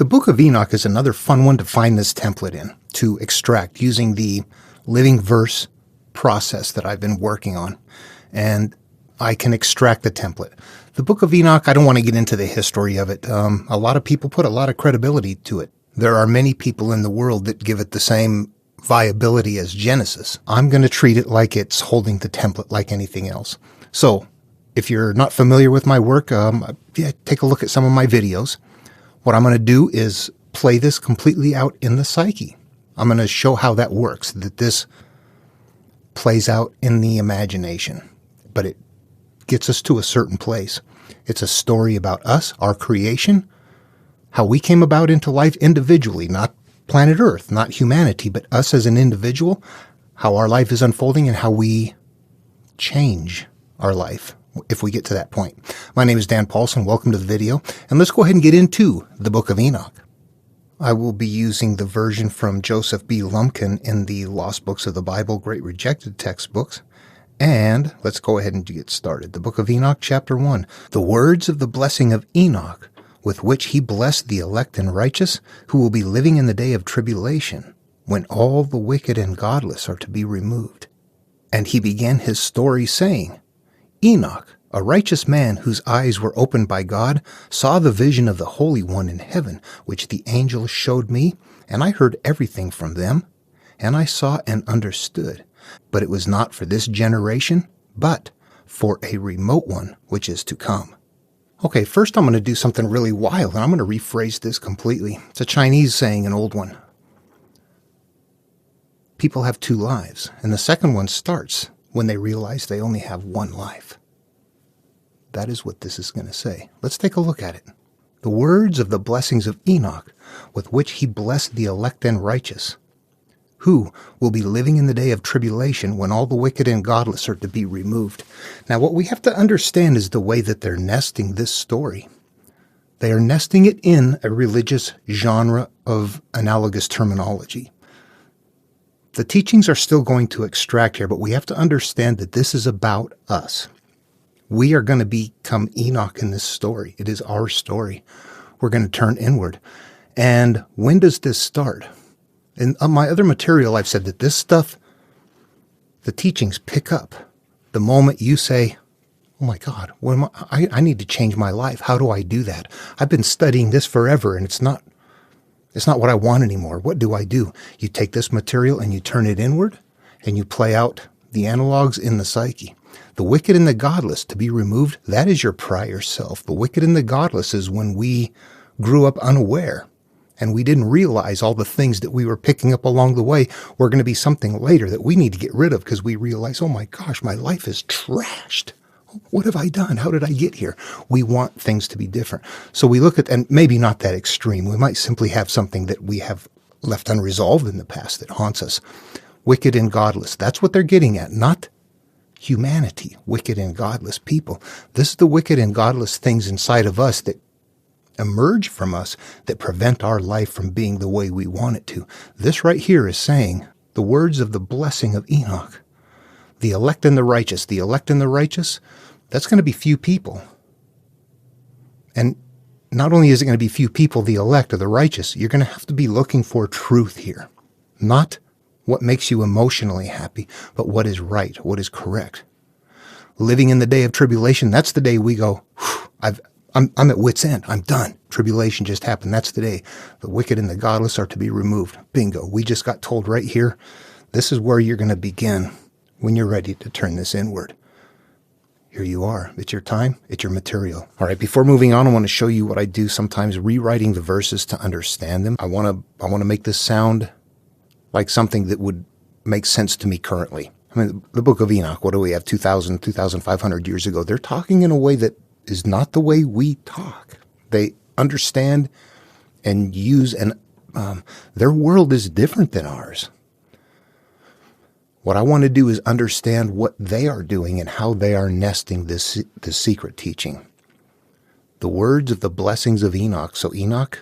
The Book of Enoch is another fun one to find this template in, to extract using the living verse process that I've been working on. And I can extract the template. The Book of Enoch, I don't want to get into the history of it. A lot of people put a lot of credibility to it. There are many people in the world that give it the same viability as Genesis. I'm going to treat it like it's holding the template like anything else. So if you're not familiar with my work, take a look at some of my videos. What I'm going to do is play this completely out in the psyche. I'm going to show how that works, that this plays out in the imagination, but it gets us to a certain place. It's a story about us, our creation, how we came about into life individually, not planet Earth, not humanity, but us as an individual, how our life is unfolding and how we change our life if we get to that point. My name is Dan Paulson. Welcome to the video. And let's go ahead and get into the Book of Enoch. I will be using the version from Joseph B. Lumpkin in the Lost Books of the Bible, Great Rejected Textbooks. And let's go ahead and get started. The Book of Enoch, Chapter 1. The words of the blessing of Enoch, with which he blessed the elect and righteous, who will be living in the day of tribulation, when all the wicked and godless are to be removed. And he began his story, saying, Enoch, a righteous man whose eyes were opened by God, saw the vision of the Holy One in heaven, which the angels showed me, and I heard everything from them, and I saw and understood. But it was not for this generation, but for a remote one which is to come. Okay, first I'm going to do something really wild, and I'm going to rephrase this completely. It's a Chinese saying, an old one. People have two lives, and the second one starts when they realize they only have one life. That is what this is going to say. Let's take a look at it. The words of the blessings of Enoch, with which he blessed the elect and righteous, who will be living in the day of tribulation when all the wicked and godless are to be removed. Now, what we have to understand is the way that they're nesting this story. They are nesting it in a religious genre of analogous terminology. The teachings are still going to extract here, but we have to understand that this is about us. We are going to become Enoch in this story. It is our story. We're going to turn inward. And when does this start? In my other material, I've said that this stuff, the teachings pick up the moment you say, oh my God, I need to change my life. How do I do that? I've been studying this forever and it's not what I want anymore. What do? You take this material and you turn it inward and you play out the analogs in the psyche. The wicked and the godless to be removed, that is your prior self. The wicked and the godless is when we grew up unaware and we didn't realize all the things that we were picking up along the way were going to be something later that we need to get rid of because we realize, oh my gosh, my life is trashed. What have I done? How did I get here? We want things to be different. So we look at, and maybe not that extreme. We might simply have something that we have left unresolved in the past that haunts us. Wicked and godless. That's what they're getting at. Not humanity, wicked and godless people. This is the wicked and godless things inside of us that emerge from us that prevent our life from being the way we want it to. This right here is saying the words of the blessing of Enoch. The elect and the righteous. The elect and the righteous, that's going to be few people. And not only is it going to be few people, the elect or the righteous, you're going to have to be looking for truth here. Not what makes you emotionally happy, but what is right, what is correct. Living in the day of tribulation, that's the day we go, I'm at wit's end. I'm done. Tribulation just happened. That's the day. The wicked and the godless are to be removed. Bingo. We just got told right here, this is where you're going to begin when you're ready to turn this inward. Here you are. It's your time. It's your material. All right. Before moving on, I want to show you what I do sometimes rewriting the verses to understand them. I want to make this sound like something that would make sense to me currently. I mean, the Book of Enoch, what do we have? 2,500 years ago. They're talking in a way that is not the way we talk. They understand and use, and their world is different than ours. What I want to do is understand what they are doing and how they are nesting this secret teaching. The words of the blessings of Enoch. So Enoch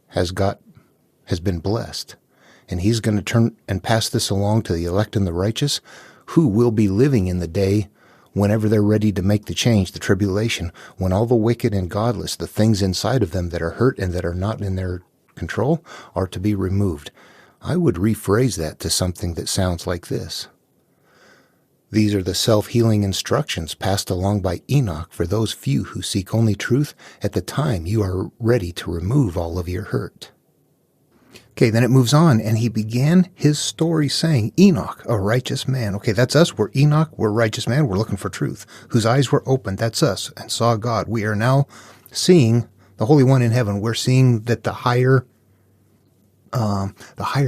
has been blessed, and he's going to turn and pass this along to the elect and the righteous, who will be living in the day whenever they're ready to make the change, the tribulation, when all the wicked and godless, the things inside of them that are hurt and that are not in their control, are to be removed. I would rephrase that to something that sounds like this. These are the self-healing instructions passed along by Enoch for those few who seek only truth at the time you are ready to remove all of your hurt. Okay, then it moves on, and he began his story saying, Enoch, a righteous man. Okay, that's us. We're Enoch. We're a righteous man. We're looking for truth. Whose eyes were opened. That's us, and saw God. We are now seeing the Holy One in heaven. We're seeing that the higher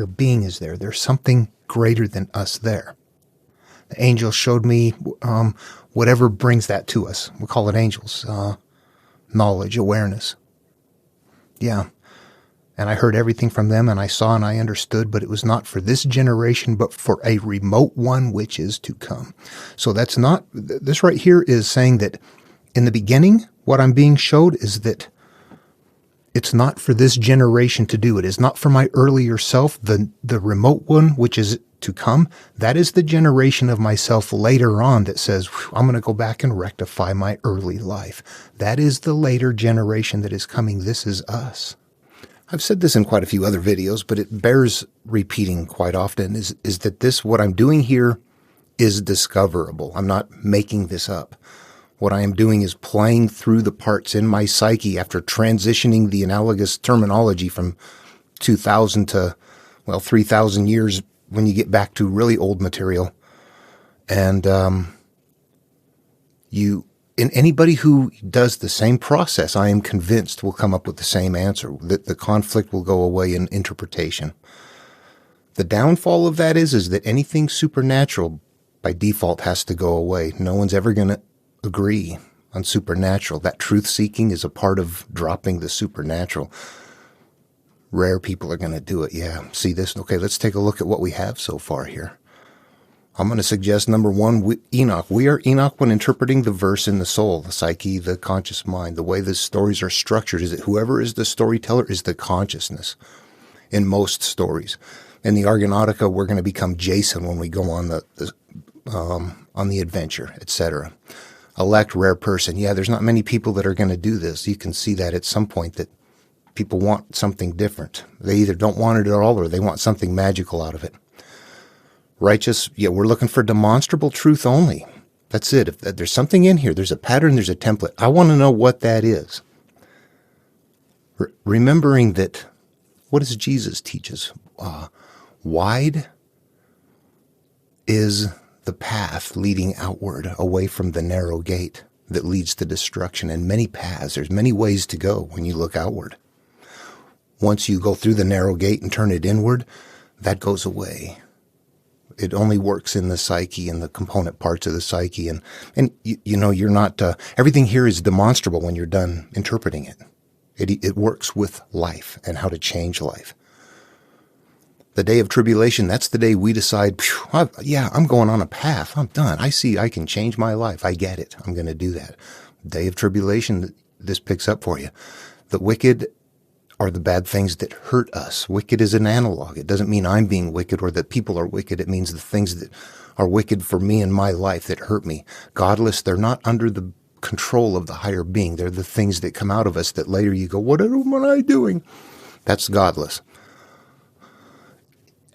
being is there. There's something greater than us there. The angel showed me whatever brings that to us. We'll call it angels. Knowledge, awareness. Yeah. And I heard everything from them, and I saw and I understood, but it was not for this generation, but for a remote one which is to come. So that's not, this right here is saying that in the beginning, what I'm being showed is that it's not for this generation to do. It is not for my earlier self, the remote one which is to come. That is the generation of myself later on that says, I'm going to go back and rectify my early life. That is the later generation that is coming. This is us. I've said this in quite a few other videos, but it bears repeating quite often, is that this, what I'm doing here, is discoverable. I'm not making this up. What I am doing is playing through the parts in my psyche after transitioning the analogous terminology from 2,000 to, 3,000 years when you get back to really old material. And anybody who does the same process, I am convinced, will come up with the same answer, that the conflict will go away in interpretation. The downfall of that is that anything supernatural by default has to go away. No one's ever going to agree on supernatural. That truth-seeking is a part of dropping the supernatural. Rare people are going to do it. Yeah, see this? Okay, let's take a look at what we have so far here. I'm going to suggest, number one, Enoch. We are Enoch when interpreting the verse in the soul, the psyche, the conscious mind. The way the stories are structured is that whoever is the storyteller is the consciousness in most stories. In the Argonautica, we're going to become Jason when we go on the adventure, etc. Elect, rare person. Yeah, there's not many people that are going to do this. You can see that at some point that people want something different. They either don't want it at all or they want something magical out of it. Righteous, yeah, we're looking for demonstrable truth only. That's it. If there's something in here, there's a pattern, there's a template. I want to know what that is. Remembering that, what does Jesus teach us? Wide is the path leading outward, away from the narrow gate that leads to destruction. And many paths, there's many ways to go when you look outward. Once you go through the narrow gate and turn it inward, that goes away. It only works in the psyche and the component parts of the psyche. And you're not, everything here is demonstrable when you're done interpreting it. It works with life and how to change life. The day of tribulation, that's the day we decide, I'm going on a path. I'm done. I see I can change my life. I get it. I'm going to do that. Day of tribulation, this picks up for you. The wicked are the bad things that hurt us. Wicked is an analog. It doesn't mean I'm being wicked or that people are wicked. It means the things that are wicked for me in my life that hurt me. Godless, they're not under the control of the higher being. They're the things that come out of us that later you go, what am I doing? That's godless.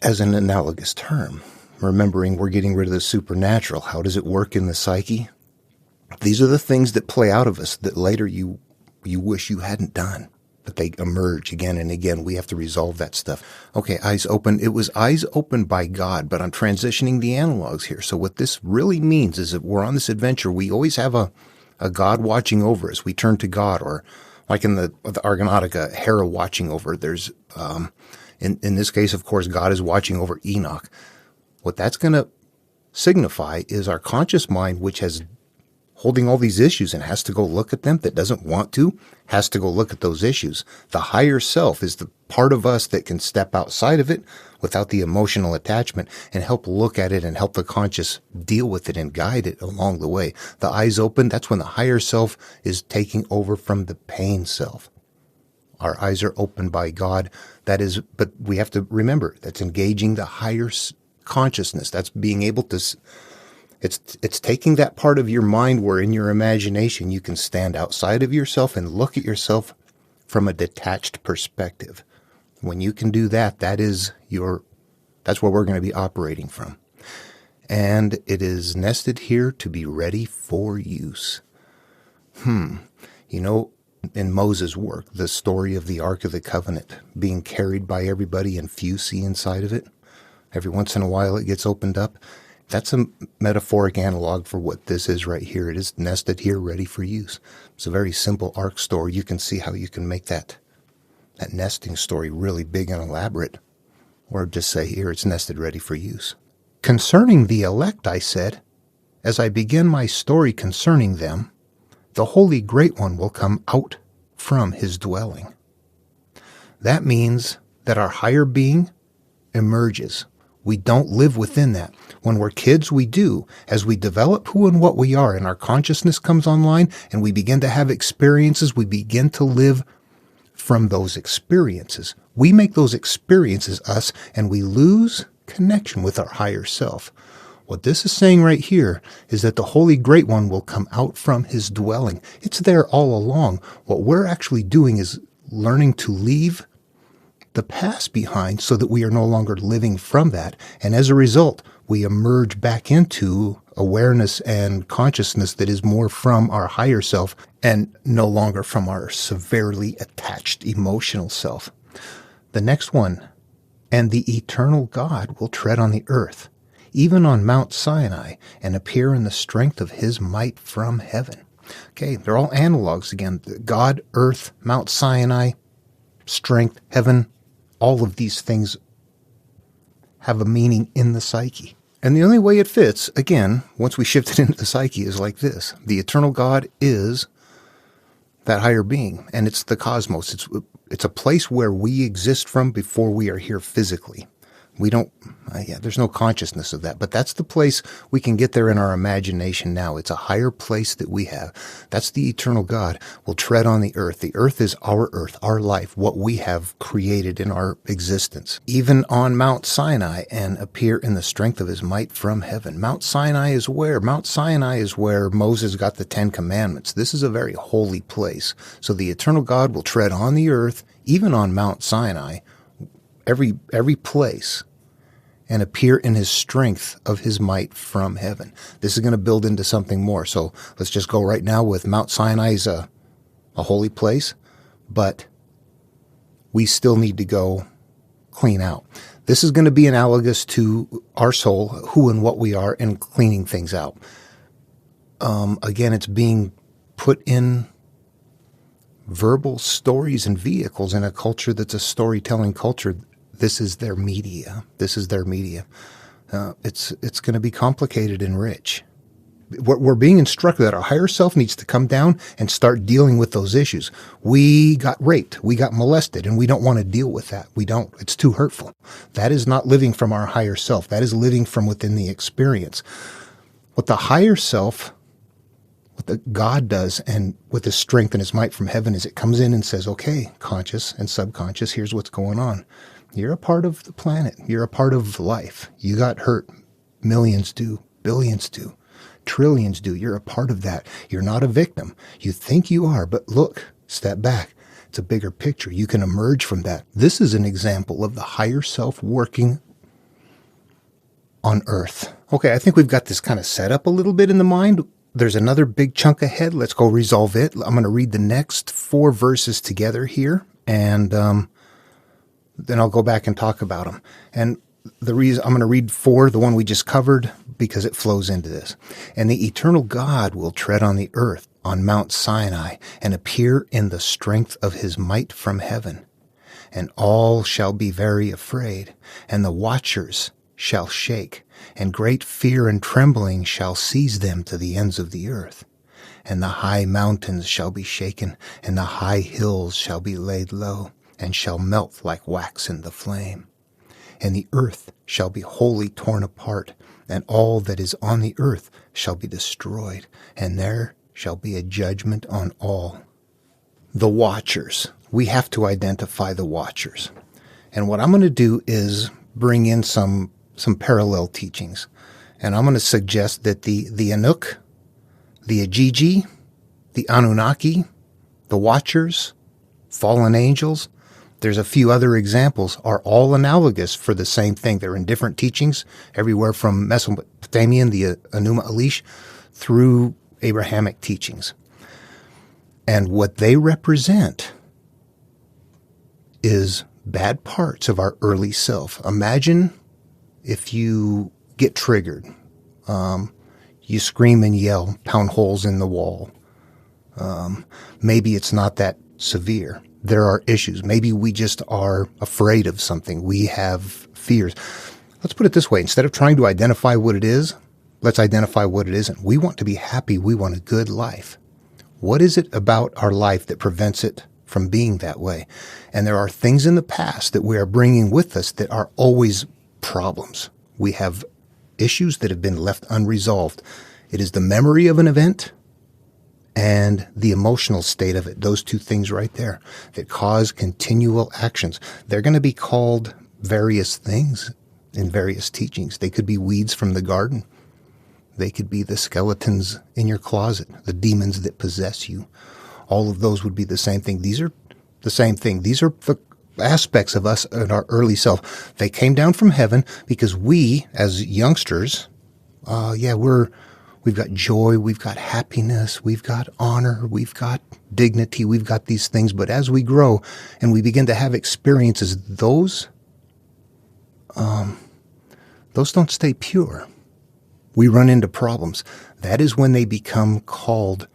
As an analogous term, remembering we're getting rid of the supernatural. How does it work in the psyche? These are the things that play out of us that later you wish you hadn't done. But they emerge again and again. We have to resolve that stuff. Okay, eyes open. It was eyes opened by God, but I'm transitioning the analogs here. So what this really means is that we're on this adventure. We always have a God watching over us. We turn to God, or like in the Argonautica, Hera watching over. There's, in this case, of course, God is watching over Enoch. What that's going to signify is our conscious mind, which has holding all these issues and has to go look at them, that doesn't want to, has to go look at those issues. The higher self is the part of us that can step outside of it without the emotional attachment and help look at it and help the conscious deal with it and guide it along the way. The eyes open, that's when the higher self is taking over from the pain self. Our eyes are opened by God. That is, but we have to remember, that's engaging the higher consciousness. That's being able to, It's taking that part of your mind where in your imagination you can stand outside of yourself and look at yourself from a detached perspective. When you can do that, that's where we're going to be operating from. And it is nested here to be ready for use. You know, in Moses' work, the story of the Ark of the Covenant being carried by everybody and few see inside of it, every once in a while it gets opened up. That's a metaphoric analog for what this is right here. It is nested here, ready for use. It's a very simple Ark story. You can see how you can make that nesting story really big and elaborate. Or just say here, it's nested, ready for use. Concerning the elect, I said, as I begin my story concerning them, the Holy Great One will come out from his dwelling. That means that our higher being emerges. We don't live within that. When we're kids, we do. As we develop who and what we are and our consciousness comes online and we begin to have experiences, we begin to live from those experiences. We make those experiences us and we lose connection with our higher self. What this is saying right here is that the Holy Great One will come out from his dwelling. It's there all along. What we're actually doing is learning to leave the past behind so that we are no longer living from that. And as a result, we emerge back into awareness and consciousness that is more from our higher self and no longer from our severely attached emotional self. The next one, and the eternal God will tread on the earth, even on Mount Sinai, and appear in the strength of his might from heaven. Okay, they're all analogs again. God, earth, Mount Sinai, strength, heaven, all of these things have a meaning in the psyche. And the only way it fits, again, once we shift it into the psyche, is like this. The eternal God is that higher being, and it's the cosmos. It's a place where we exist from before we are here physically. We don't, there's no consciousness of that, but that's the place we can get there in our imagination now. It's a higher place that we have. That's the eternal God will tread on the earth. The earth is our earth, our life, what we have created in our existence. Even on Mount Sinai, and appear in the strength of his might from heaven. Mount Sinai is where? Mount Sinai is where Moses got the 10 Commandments. This is a very holy place. So the eternal God will tread on the earth, even on Mount Sinai, every place, and appear in his strength of his might from heaven. This is going to build into something more. So let's just go right now with Mount Sinai is a holy place, but we still need to go clean out. This is going to be analogous to our soul, who and what we are, and cleaning things out. Again, it's being put in verbal stories and vehicles in a culture that's a storytelling culture. This is their media. It's going to be complicated and rich. We're being instructed that our higher self needs to come down and start dealing with those issues. We got raped, we got molested, and we don't want to deal with that. We don't. It's too hurtful. That is not living from our higher self. That is living from within the experience. What the higher self, what the God does, and with his strength and his might from heaven, is it comes in and says, okay, conscious and subconscious, here's what's going on. You're a part of the planet. You're a part of life. You got hurt. Millions do. Billions do. Trillions do. You're a part of that. You're not a victim. You think you are, but look, step back. It's a bigger picture. You can emerge from that. This is an example of the higher self working on earth. Okay, I think we've got this kind of set up a little bit in the mind. There's another big chunk ahead. Let's go resolve it. I'm going to read the next 4 verses together here, and then I'll go back and talk about them. And the reason I'm going to read 4, the one we just covered, because it flows into this. And the eternal God will tread on the earth on Mount Sinai and appear in the strength of his might from heaven. And all shall be very afraid, and the watchers shall shake, and great fear and trembling shall seize them to the ends of the earth. And the high mountains shall be shaken, and the high hills shall be laid low, and shall melt like wax in the flame. And the earth shall be wholly torn apart, and all that is on the earth shall be destroyed, and there shall be a judgment on all. The watchers. We have to identify the watchers. And what I'm going to do is bring in some parallel teachings. And I'm going to suggest that the Enoch, the Ajiji, the Anunnaki, the Watchers, fallen angels, there's a few other examples, are all analogous for the same thing. They're in different teachings, everywhere from Mesopotamian, the Enuma Elish, through Abrahamic teachings. And what they represent is bad parts of our early self. Imagine if you get triggered. You scream and yell, pound holes in the wall. Maybe it's not that severe. There are issues. Maybe we just are afraid of something. We have fears. Let's put it this way. Instead of trying to identify what it is, let's identify what it isn't. We want to be happy. We want a good life. What is it about our life that prevents it from being that way? And there are things in the past that we are bringing with us that are always problems. We have issues that have been left unresolved. It is the memory of an event and the emotional state of it, those two things right there, that cause continual actions. They're going to be called various things in various teachings. They could be weeds from the garden. They could be the skeletons in your closet, the demons that possess you. All of those would be the same thing. These are the same thing. These are the aspects of us in our early self. They came down from heaven because we, as youngsters, we've got joy, we've got happiness, we've got honor, we've got dignity, we've got these things. But as we grow and we begin to have experiences, those don't stay pure. We run into problems. That is when they become called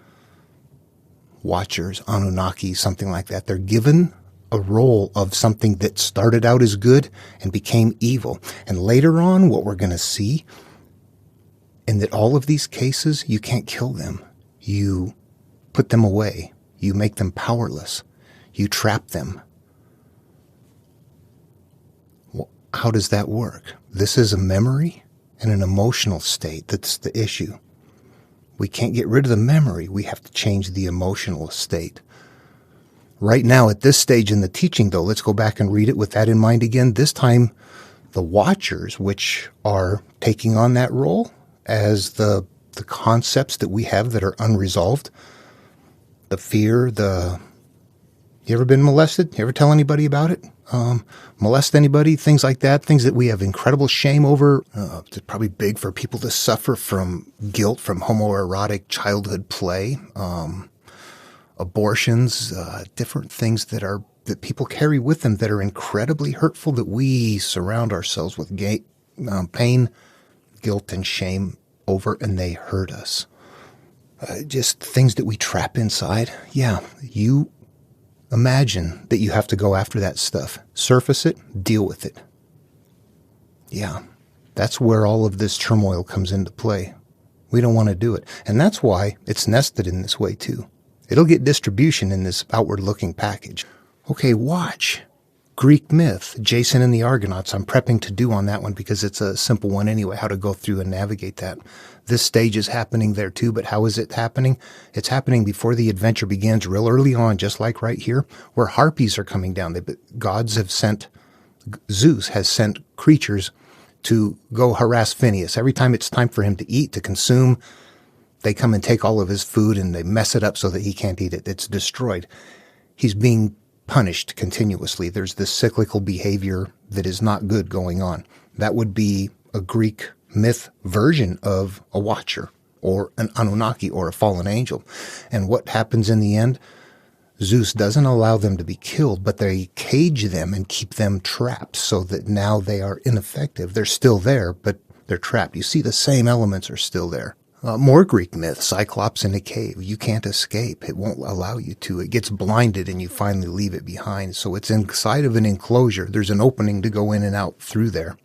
Watchers, Anunnaki, something like that. They're given a role of something that started out as good and became evil. And later on, what we're going to see, in that all of these cases, you can't kill them. You put them away. You make them powerless. You trap them. Well, how does that work? This is a memory and an emotional state. That's the issue. We can't get rid of the memory. We have to change the emotional state. Right now, at this stage in the teaching, though, let's go back and read it with that in mind again. This time, the Watchers, which are taking on that role as the concepts that we have that are unresolved, the fear, you ever been molested? You ever tell anybody about it? Molest anybody? Things like that. Things that we have incredible shame over. It's probably big for people to suffer from guilt from homoerotic childhood play, abortions, different things that people carry with them that are incredibly hurtful, that we surround ourselves with pain, guilt, and shame over, and they hurt us. Just things that we trap inside. Yeah, you imagine that you have to go after that stuff. Surface it, deal with it. Yeah, that's where all of this turmoil comes into play. We don't want to do it. And that's why it's nested in this way too. It'll get distribution in this outward-looking package. Okay, watch. Greek myth, Jason and the Argonauts. I'm prepping to do on that one because it's a simple one anyway, how to go through and navigate that. This stage is happening there too, but how is it happening? It's happening before the adventure begins, real early on, just like right here, where harpies are coming down. Zeus has sent creatures to go harass Phineas. Every time it's time for him to eat, to consume, they come and take all of his food and they mess it up so that he can't eat it. It's destroyed. He's being punished continuously. There's this cyclical behavior that is not good going on. That would be a Greek myth version of a Watcher or an Anunnaki or a fallen angel. And what happens in the end? Zeus doesn't allow them to be killed, but they cage them and keep them trapped so that now they are ineffective. They're still there, but they're trapped. You see, the same elements are still there. More Greek myth, Cyclops in a cave. You can't escape. It won't allow you to. It gets blinded and you finally leave it behind. So it's inside of an enclosure. There's an opening to go in and out through there.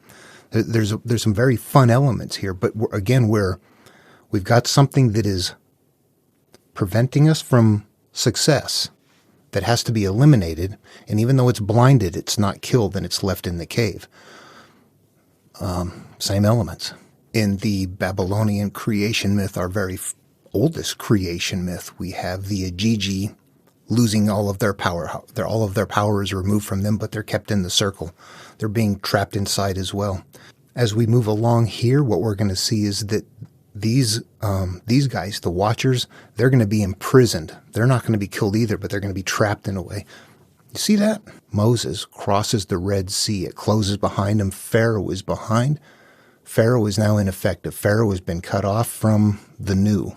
There's some very fun elements here. But again, we've got something that is preventing us from success that has to be eliminated. And even though it's blinded, it's not killed and it's left in the cave. Same elements. In the Babylonian creation myth, our very oldest creation myth, we have the Ajiji losing all of their power. All of their power is removed from them, but they're kept in the circle. They're being trapped inside as well. As we move along here, what we're going to see is that these guys, the watchers, they're going to be imprisoned. They're not going to be killed either, but they're going to be trapped in a way. You see that? Moses crosses the Red Sea. It closes behind him. Pharaoh is behind. Pharaoh is now ineffective. Pharaoh has been cut off from the new.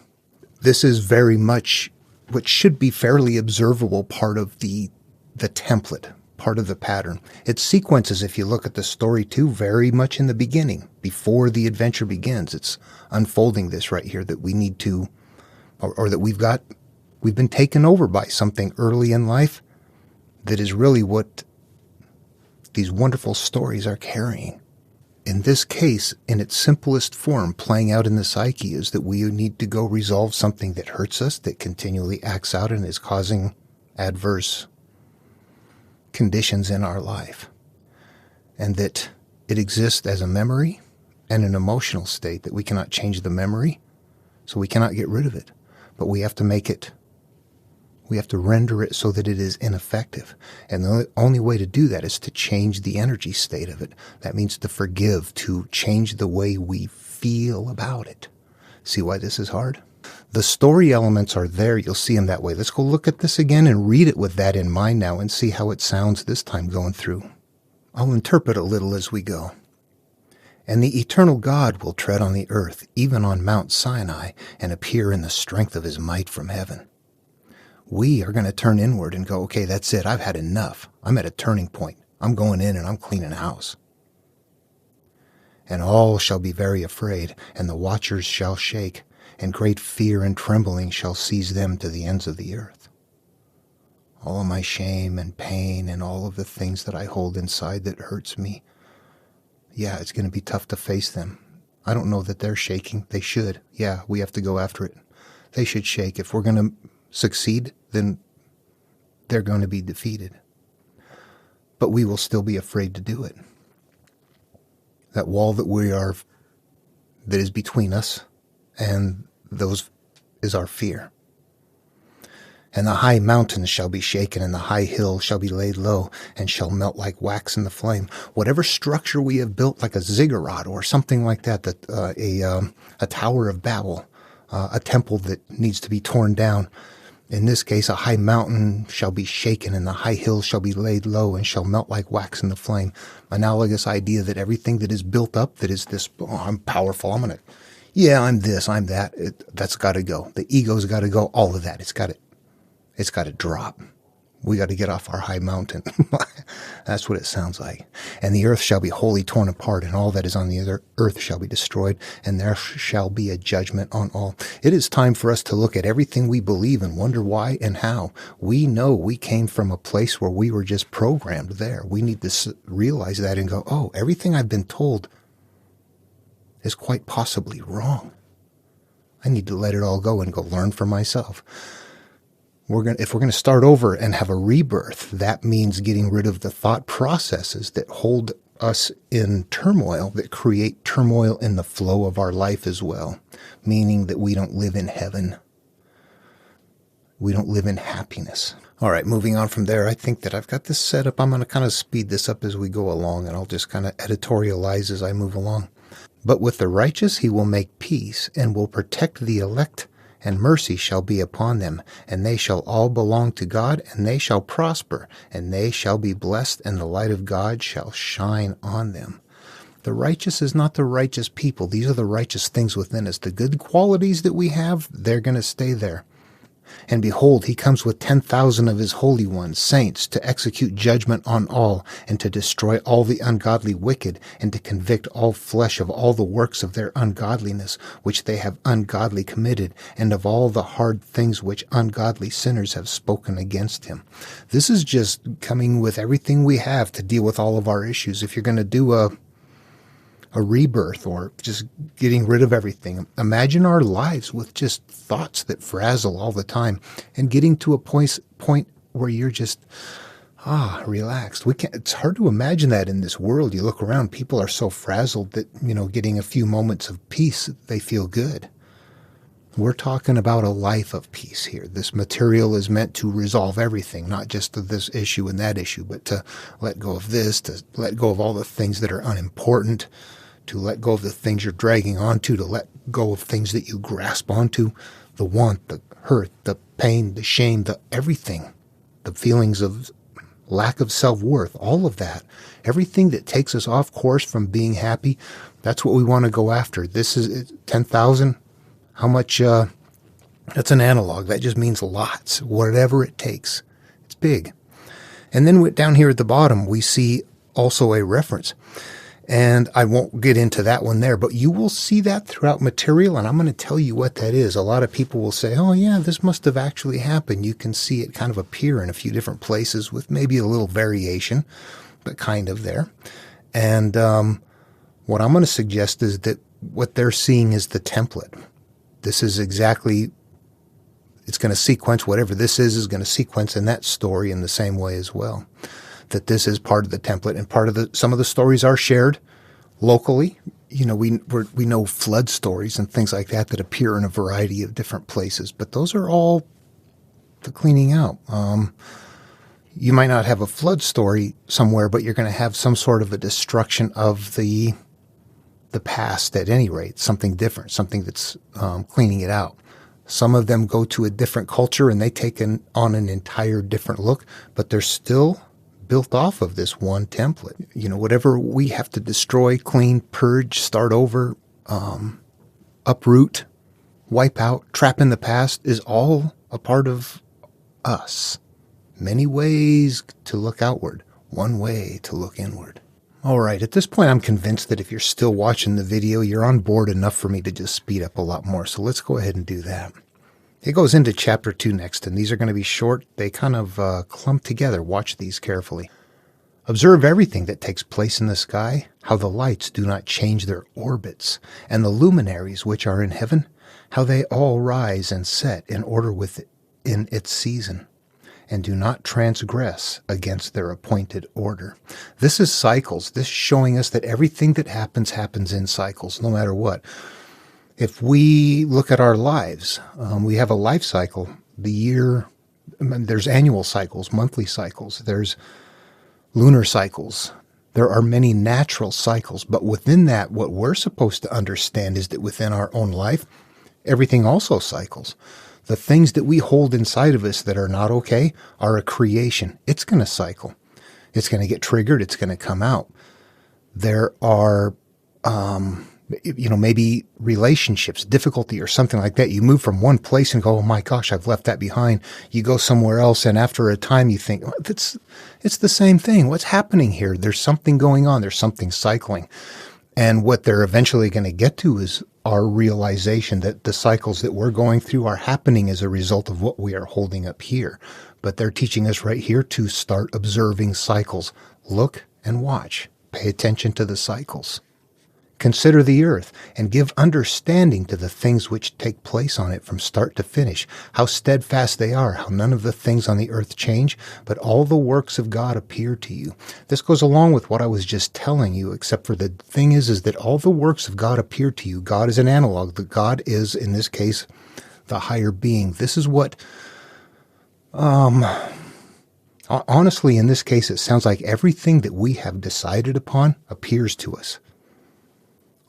This is very much what should be fairly observable part of the template, part of the pattern. It sequences, if you look at the story too, very much in the beginning, before the adventure begins. It's unfolding this right here that we need to, or that we've been taken over by something early in life that is really what these wonderful stories are carrying. In this case, in its simplest form, playing out in the psyche is that we need to go resolve something that hurts us, that continually acts out and is causing adverse conditions in our life. And that it exists as a memory and an emotional state, that we cannot change the memory, so we cannot get rid of it. But we have to render it so that it is ineffective. And the only way to do that is to change the energy state of it. That means to forgive, to change the way we feel about it. See why this is hard? The story elements are there. You'll see them that way. Let's go look at this again and read it with that in mind now and see how it sounds this time going through. I'll interpret a little as we go. And the eternal God will tread on the earth, even on Mount Sinai, and appear in the strength of his might from heaven. We are going to turn inward and go, okay, that's it. I've had enough. I'm at a turning point. I'm going in and I'm cleaning house. And all shall be very afraid, and the watchers shall shake, and great fear and trembling shall seize them to the ends of the earth. All of my shame and pain and all of the things that I hold inside that hurts me, yeah, it's going to be tough to face them. I don't know that they're shaking. They should. Yeah, we have to go after it. They should shake. If we're going to succeed, then they're going to be defeated. But we will still be afraid to do it. That wall that is between us and those is our fear. And the high mountains shall be shaken, and the high hills shall be laid low, and shall melt like wax in the flame. Whatever structure we have built, like a ziggurat or something like that, a Tower of Babel, a temple that needs to be torn down. In this case, a high mountain shall be shaken, and the high hills shall be laid low, and shall melt like wax in the flame. Analogous idea that everything that is built up, that is this, I'm powerful, I'm this, I'm that, that's got to go. The ego's got to go, all of that. It's got to drop. We got to get off our high mountain. That's what it sounds like. And the earth shall be wholly torn apart, and all that is on the earth shall be destroyed, and there shall be a judgment on all. It is time for us to look at everything we believe and wonder why and how. We know we came from a place where we were just programmed there. We need to realize that and go, oh, everything I've been told is quite possibly wrong. I need to let it all go and go learn for myself. If we're going to start over and have a rebirth, that means getting rid of the thought processes that hold us in turmoil, that create turmoil in the flow of our life as well, meaning that we don't live in heaven. We don't live in happiness. All right, moving on from there, I think that I've got this set up. I'm going to kind of speed this up as we go along, and I'll just kind of editorialize as I move along. But with the righteous he will make peace, and will protect the elect, and mercy shall be upon them, and they shall all belong to God, and they shall prosper, and they shall be blessed, and the light of God shall shine on them. The righteous is not the righteous people. These are the righteous things within us. The good qualities that we have, they're going to stay there. And behold, he comes with 10,000 of his holy ones, saints, to execute judgment on all, and to destroy all the ungodly wicked, and to convict all flesh of all the works of their ungodliness, which they have ungodly committed, and of all the hard things which ungodly sinners have spoken against him. This is just coming with everything we have to deal with all of our issues. If you're going to do a rebirth, or just getting rid of everything. Imagine our lives with just thoughts that frazzle all the time, and getting to a point where you're just relaxed. It's hard to imagine that in this world. You look around, people are so frazzled that, getting a few moments of peace, they feel good. We're talking about a life of peace here. This material is meant to resolve everything, not just to this issue and that issue, but to let go of this, to let go of all the things that are unimportant, to let go of the things you're dragging onto, to let go of things that you grasp onto, the want, the hurt, the pain, the shame, the everything, the feelings of lack of self-worth, all of that, everything that takes us off course from being happy, that's what we want to go after. This is 10,000. How much? That's an analog. That just means lots, whatever it takes. It's big. And then down here at the bottom, we see also a reference. And I won't get into that one there, but you will see that throughout material, and I'm going to tell you what that is. A lot of people will say, oh yeah, this must have actually happened. You can see it kind of appear in a few different places with maybe a little variation, but kind of there. And what I'm going to suggest is that what they're seeing is the template. This is exactly, it's going to sequence, whatever this is going to sequence in that story in the same way as well. That this is part of the template, and part of some of the stories are shared locally. You know, we know flood stories and things like that appear in a variety of different places, but those are all the cleaning out. You might not have a flood story somewhere, but you're going to have some sort of a destruction of the past at any rate, something different, something that's cleaning it out. Some of them go to a different culture and they take on an entire different look, but they're still built off of this one template. You know, whatever we have to destroy, clean, purge, start over, uproot, wipe out, trap in the past is all a part of us. Many ways to look outward, one way to look inward. All right, at this point, I'm convinced that if you're still watching the video, you're on board enough for me to just speed up a lot more. So let's go ahead and do that. It goes into chapter 2 next, and these are going to be short. They kind of clump together. Watch these carefully. Observe everything that takes place in the sky, how the lights do not change their orbits, and the luminaries which are in heaven, how they all rise and set in order within its season, and do not transgress against their appointed order. This is cycles. This is showing us that everything that happens in cycles, no matter what. If we look at our lives, we have a life cycle. The year, there's annual cycles, monthly cycles, there's lunar cycles. There are many natural cycles, but within that, what we're supposed to understand is that within our own life, everything also cycles. The things that we hold inside of us that are not okay are a creation. It's going to cycle. It's going to get triggered. It's going to come out. There are, maybe relationships, difficulty or something like that. You move from one place and go, oh my gosh, I've left that behind. You go somewhere else, and after a time you think, it's the same thing. What's happening here? There's something going on. There's something cycling. And what they're eventually going to get to is our realization that the cycles that we're going through are happening as a result of what we are holding up here. But they're teaching us right here to start observing cycles. Look and watch. Pay attention to the cycles. Consider the earth and give understanding to the things which take place on it from start to finish, how steadfast they are, how none of the things on the earth change, but all the works of God appear to you. This goes along with what I was just telling you, except for the thing is that all the works of God appear to you. God is an analog. The God is, in this case, the higher being. This is what, honestly, in this case, it sounds like everything that we have decided upon appears to us.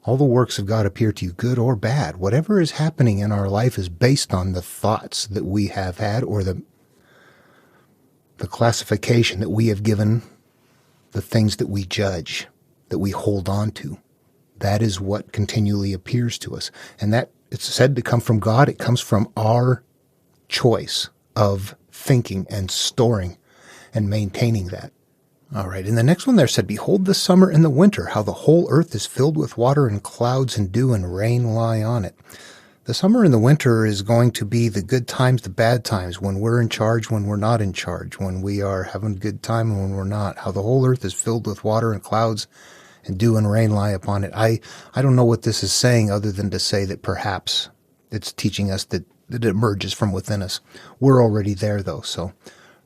All the works of God appear to you, good or bad. Whatever is happening in our life is based on the thoughts that we have had, or the classification that we have given the things that we judge, that we hold on to. That is what continually appears to us. And that, it's said to come from God. It comes from our choice of thinking and storing and maintaining that. All right, in the next one there said, behold the summer and the winter, how the whole earth is filled with water, and clouds and dew and rain lie on it. The summer and the winter is going to be the good times, the bad times, when we're in charge, when we're not in charge, when we are having a good time and when we're not. How the whole earth is filled with water, and clouds and dew and rain lie upon it. I don't know what this is saying other than to say that perhaps it's teaching us that it emerges from within us. We're already there, though, so...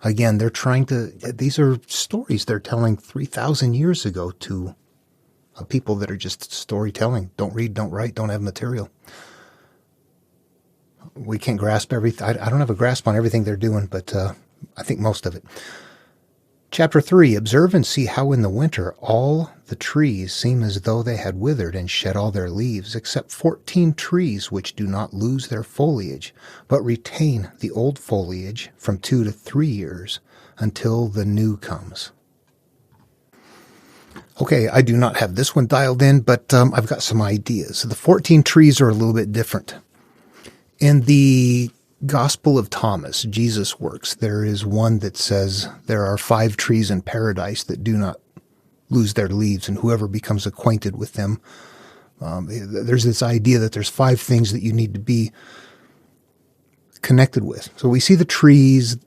Again, they're trying to, these are stories they're telling 3,000 years ago to people that are just storytelling. Don't read, don't write, don't have material. We can't grasp everything. I don't have a grasp on everything they're doing, but I think most of it. Chapter 3, observe and see how in the winter all the trees seem as though they had withered and shed all their leaves, except 14 trees which do not lose their foliage, but retain the old foliage from 2 to 3 years until the new comes. Okay, I do not have this one dialed in, but I've got some ideas. The 14 trees are a little bit different. In the Gospel of Thomas, Jesus' works, there is one that says there are 5 trees in paradise that do not lose their leaves, and whoever becomes acquainted with them, there's this idea that there's 5 things that you need to be connected with. So we see the trees,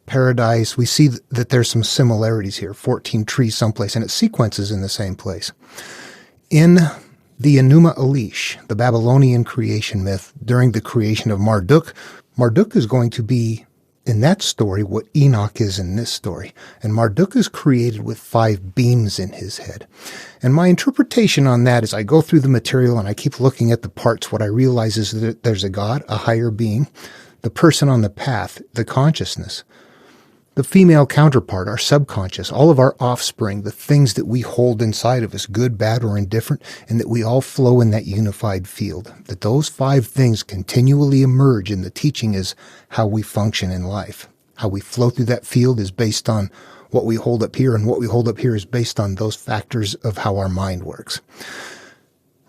paradise, we see that there's some similarities here, 14 trees someplace, and it sequences in the same place. In the Enuma Elish, the Babylonian creation myth, during the creation of Marduk, Marduk is going to be, in that story, what Enoch is in this story. And Marduk is created with 5 beams in his head. And my interpretation on that is I go through the material and I keep looking at the parts. What I realize is that there's a God, a higher being, the person on the path, the consciousness, the female counterpart, our subconscious, all of our offspring, the things that we hold inside of us, good, bad, or indifferent, and that we all flow in that unified field. That those 5 things continually emerge, and the teaching is how we function in life. How we flow through that field is based on what we hold up here, and what we hold up here is based on those factors of how our mind works.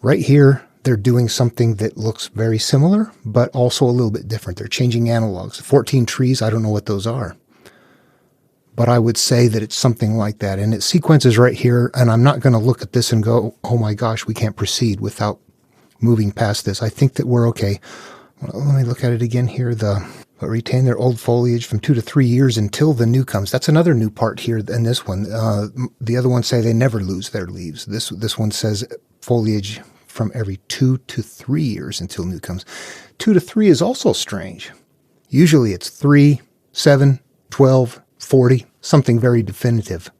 Right here, they're doing something that looks very similar, but also a little bit different. They're changing analogs. 14 trees, I don't know what those are. But I would say that it's something like that. And it sequences right here, and I'm not going to look at this and go, oh my gosh, we can't proceed without moving past this. I think that we're okay. Well, let me look at it again here. But retain their old foliage from 2 to 3 years until the new comes. That's another new part here in this one. The other ones say they never lose their leaves. This one says foliage from every 2 to 3 years until new comes. 2 to 3 is also strange. Usually it's 3, 7, 12, 40, something very definitive.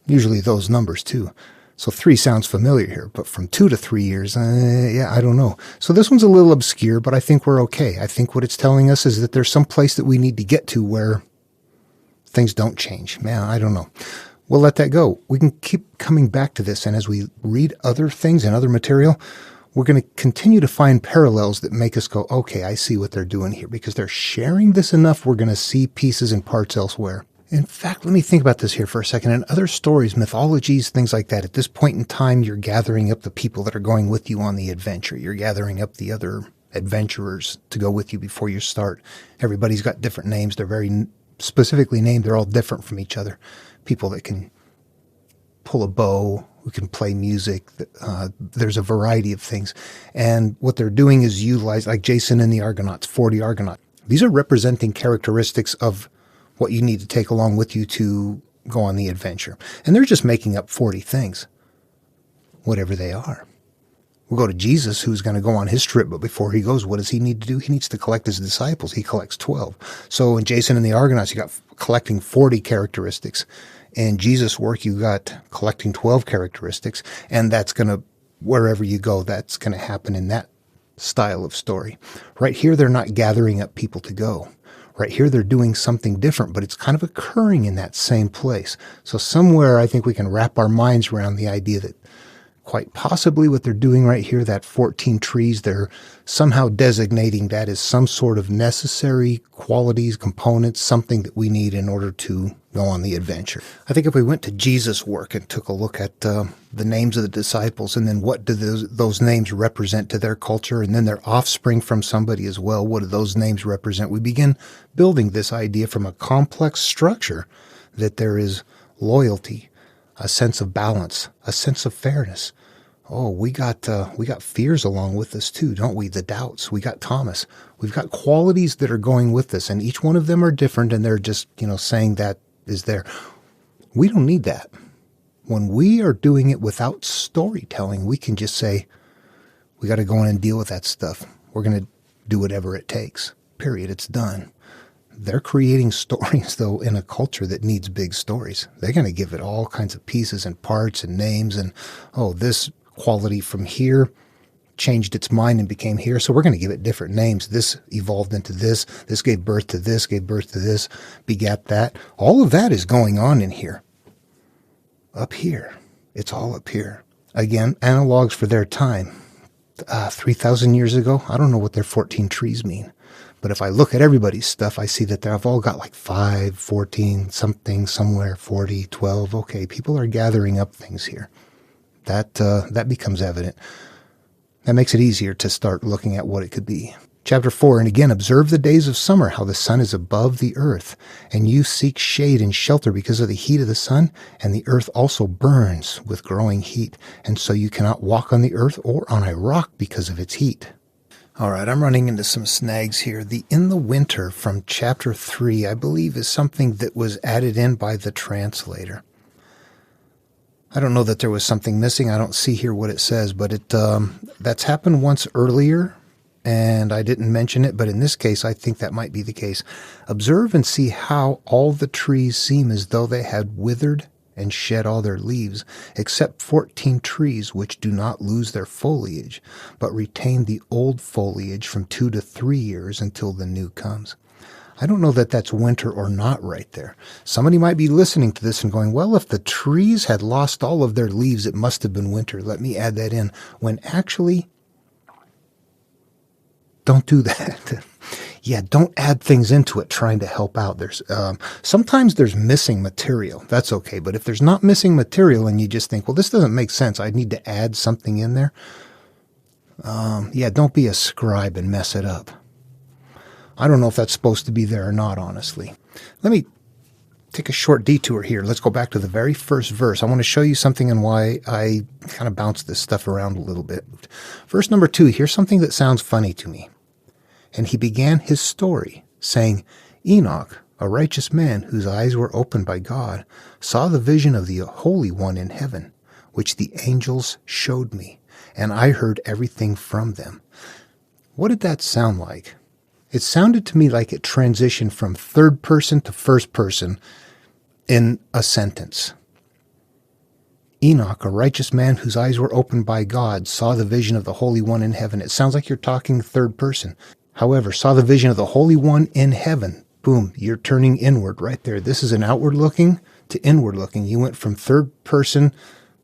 Usually those numbers too. So 3 sounds familiar here, but from 2 to 3 years, I don't know. So this one's a little obscure, but I think we're okay. I think what it's telling us is that there's some place that we need to get to where things don't change. Man, I don't know. We'll let that go. We can keep coming back to this, and as we read other things and other material, we're going to continue to find parallels that make us go, okay, I see what they're doing here, because they're sharing this enough, we're going to see pieces and parts elsewhere. In fact, let me think about this here for a second. In other stories, mythologies, things like that, at this point in time, you're gathering up the people that are going with you on the adventure. You're gathering up the other adventurers to go with you before you start. Everybody's got different names. They're very specifically named. They're all different from each other. People that can pull a bow, who can play music. There's a variety of things. And what they're doing is utilize, like Jason and the Argonauts, 40 Argonauts. These are representing characteristics of what you need to take along with you to go on the adventure. And they're just making up 40 things, whatever they are. We'll go to Jesus, who's going to go on his trip, but before he goes, what does he need to do? He needs to collect his disciples. He collects 12. So in Jason and the Argonauts, you got collecting 40 characteristics. In Jesus' work, you got collecting 12 characteristics, and that's going to, wherever you go, that's going to happen in that style of story. Right here, they're not gathering up people to go. Right here, they're doing something different, but it's kind of occurring in that same place. So somewhere, I think we can wrap our minds around the idea that quite possibly what they're doing right here, that 14 trees, they're somehow designating that as some sort of necessary qualities, components, something that we need in order to go on the adventure. I think if we went to Jesus' work and took a look at the names of the disciples, and then what do those names represent to their culture, and then their offspring from somebody as well, what do those names represent? We begin building this idea from a complex structure that there is loyalty, a sense of balance, a sense of fairness. Oh, we got fears along with this too, don't we? The doubts. We got Thomas. We've got qualities that are going with this, and each one of them are different, and they're just, saying that is there. We don't need that. When we are doing it without storytelling, we can just say, we got to go in and deal with that stuff. We're going to do whatever it takes. Period. It's done. They're creating stories, though, in a culture that needs big stories. They're going to give it all kinds of pieces and parts and names and, oh, this quality from here, changed its mind and became here. So we're going to give it different names. This evolved into this. This gave birth to this, gave birth to this, begat that. All of that is going on in here. Up here. It's all up here. Again, analogs for their time. 3,000 years ago, I don't know what their 14 trees mean. But if I look at everybody's stuff, I see that they've all got like 5, 14, something, somewhere, 40, 12. Okay, people are gathering up things here. That becomes evident. That makes it easier to start looking at what it could be. Chapter 4, and again, observe the days of summer, how the sun is above the earth, and you seek shade and shelter because of the heat of the sun, and the earth also burns with growing heat, and so you cannot walk on the earth or on a rock because of its heat. All right, I'm running into some snags here. The in the winter from chapter 3, I believe, is something that was added in by the translator. I don't know that there was something missing. I don't see here what it says, but that's happened once earlier, and I didn't mention it, but in this case, I think that might be the case. Observe and see how all the trees seem as though they had withered and shed all their leaves, except 14 trees which do not lose their foliage, but retain the old foliage from 2 to 3 years until the new comes. I don't know that that's winter or not right there. Somebody might be listening to this and going, well, if the trees had lost all of their leaves, it must have been winter. Let me add that in. When actually, don't do that. Yeah, don't add things into it trying to help out. Sometimes there's missing material. That's okay. But if there's not missing material and you just think, well, this doesn't make sense, I need to add something in there. Yeah, don't be a scribe and mess it up. I don't know if that's supposed to be there or not, honestly. Let me take a short detour here. Let's go back to the very first verse. I want to show you something and why I kind of bounce this stuff around a little bit. Verse number 2, here's something that sounds funny to me. And he began his story, saying, Enoch, a righteous man whose eyes were opened by God, saw the vision of the Holy One in heaven, which the angels showed me, and I heard everything from them. What did that sound like? It sounded to me like it transitioned from third person to first person in a sentence. Enoch, a righteous man whose eyes were opened by God, saw the vision of the Holy One in heaven. It sounds like you're talking third person. However, saw the vision of the Holy One in heaven. Boom, you're turning inward right there. This is an outward looking to inward looking. You went from third person,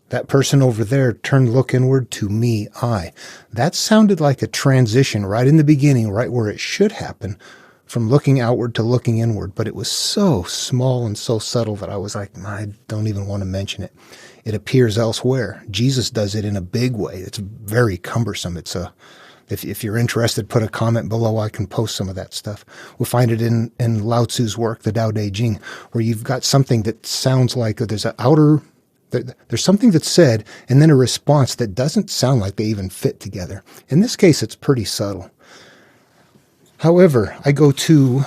that person over there turned look inward, to me, I. That sounded like a transition right in the beginning, right where it should happen, from looking outward to looking inward. But it was so small and so subtle that I was like, I don't even want to mention it. It appears elsewhere. Jesus does it in a big way. It's very cumbersome. If you're interested, put a comment below. I can post some of that stuff. We'll find it in Lao Tzu's work, the Tao Te Ching, where you've got something that sounds like there's an outer... There's something that's said, and then a response that doesn't sound like they even fit together. In this case, it's pretty subtle. However, I go to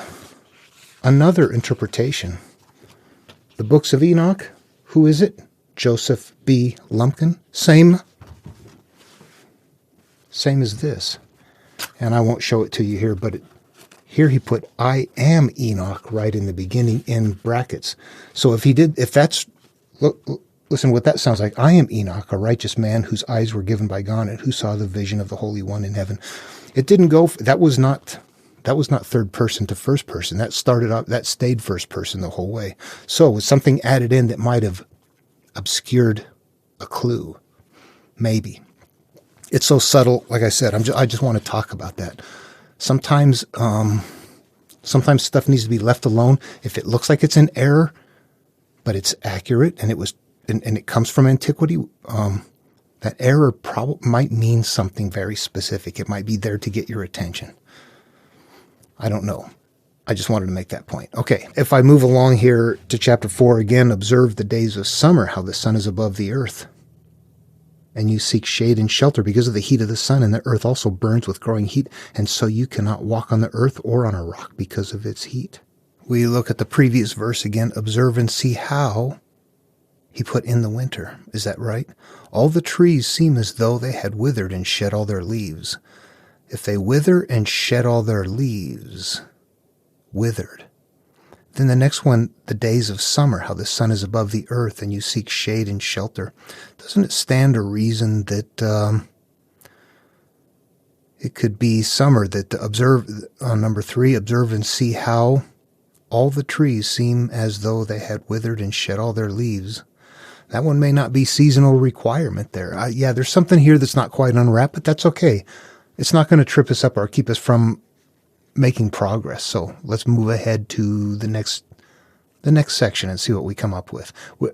another interpretation. The books of Enoch, who is it? Joseph B. Lumpkin. Same as this. And I won't show it to you here, but here he put, I am Enoch right in the beginning in brackets. So listen what that sounds like. I am Enoch, a righteous man whose eyes were given by God and who saw the vision of the Holy One in heaven. It didn't go, that was not third person to first person. That stayed first person the whole way. So it was something added in that might have obscured a clue. Maybe. It's so subtle. Like I said, I just want to talk about that. Sometimes stuff needs to be left alone. If it looks like it's an error, but it's accurate and it comes from antiquity, that error might mean something very specific. It might be there to get your attention. I don't know. I just wanted to make that point. Okay, if I move along here to chapter 4 again, observe the days of summer, how the sun is above the earth. And you seek shade and shelter because of the heat of the sun, and the earth also burns with growing heat, and so you cannot walk on the earth or on a rock because of its heat. We look at the previous verse again, observe and see how he put in the winter. Is that right? All the trees seem as though they had withered and shed all their leaves. If they wither and shed all their leaves, withered. Then the next one, the days of summer, how the sun is above the earth and you seek shade and shelter. Doesn't it stand to reason that It could be summer, that observe, number 3, observe and see how all the trees seem as though they had withered and shed all their leaves. That one may not be seasonal requirement there. Yeah, there's something here that's not quite unwrapped, but that's okay. It's not going to trip us up or keep us from making progress. So let's move ahead to the next section and see what we come up with.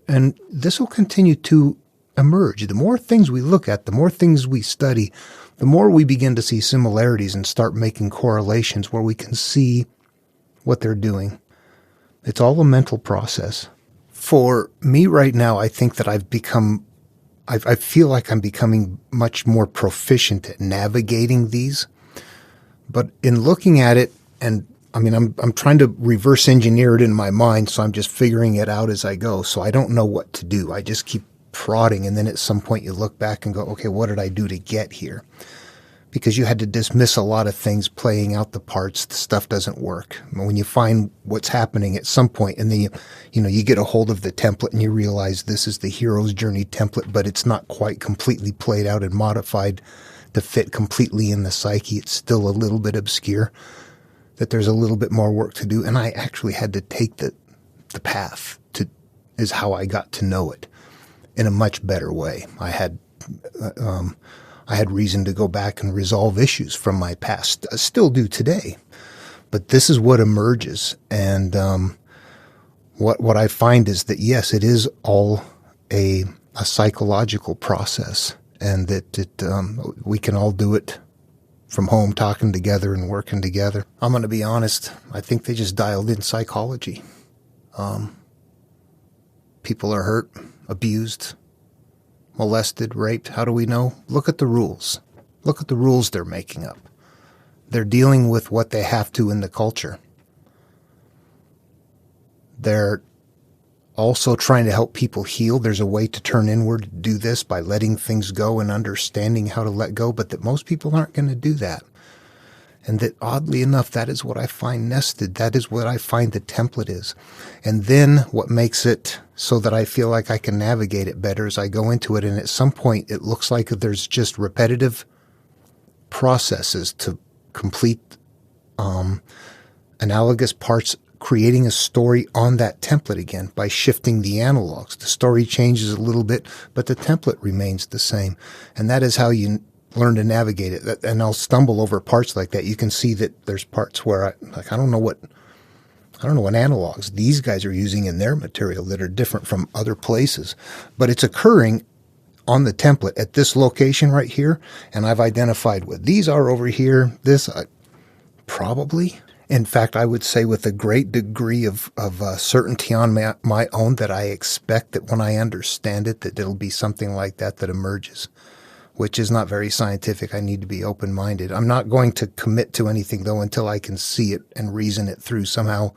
And this will continue to emerge. The more things we look at, the more things we study, the more we begin to see similarities and start making correlations where we can see what they're doing. It's all a mental process. For me right now, I think that I feel like I'm becoming much more proficient at navigating these. But in looking at it, and I mean, I'm trying to reverse engineer it in my mind, so I'm just figuring it out as I go. So I don't know what to do. I just keep prodding, and then at some point you look back and go, okay, what did I do to get here? Because you had to dismiss a lot of things, playing out the parts. The stuff doesn't work. When you find what's happening at some point, and then you get a hold of the template and you realize this is the hero's journey template, but it's not quite completely played out and modified to fit completely in the psyche. It's still a little bit obscure, that there's a little bit more work to do. And I actually had to take the path is how I got to know it in a much better way. I had reason to go back and resolve issues from my past. I still do today. But this is what emerges. And what I find is that, yes, it is all a psychological process, and that we can all do it from home, talking together and working together. I'm going to be honest. I think they just dialed in psychology. People are hurt, abused, molested, raped. How do we know? Look at the rules. Look at the rules they're making up. They're dealing with what they have to in the culture. They're also trying to help people heal. There's a way to turn inward to do this by letting things go and understanding how to let go, but that most people aren't going to do that. And that, oddly enough, that is what I find nested. That is what I find the template is. And then what makes it so that I feel like I can navigate it better as I go into it. And at some point, it looks like there's just repetitive processes to complete analogous parts, creating a story on that template again by shifting the analogs. The story changes a little bit, but the template remains the same. And that is how you learn to navigate it. And I'll stumble over parts like that. You can see that there's parts where I don't know what analogs these guys are using in their material that are different from other places, but it's occurring on the template at this location right here. And I've identified what these are over here. This probably, in fact, I would say with a great degree of certainty on my own, that I expect that when I understand it, that it'll be something like that emerges, which is not very scientific. I need to be open-minded. I'm not going to commit to anything, though, until I can see it and reason it through somehow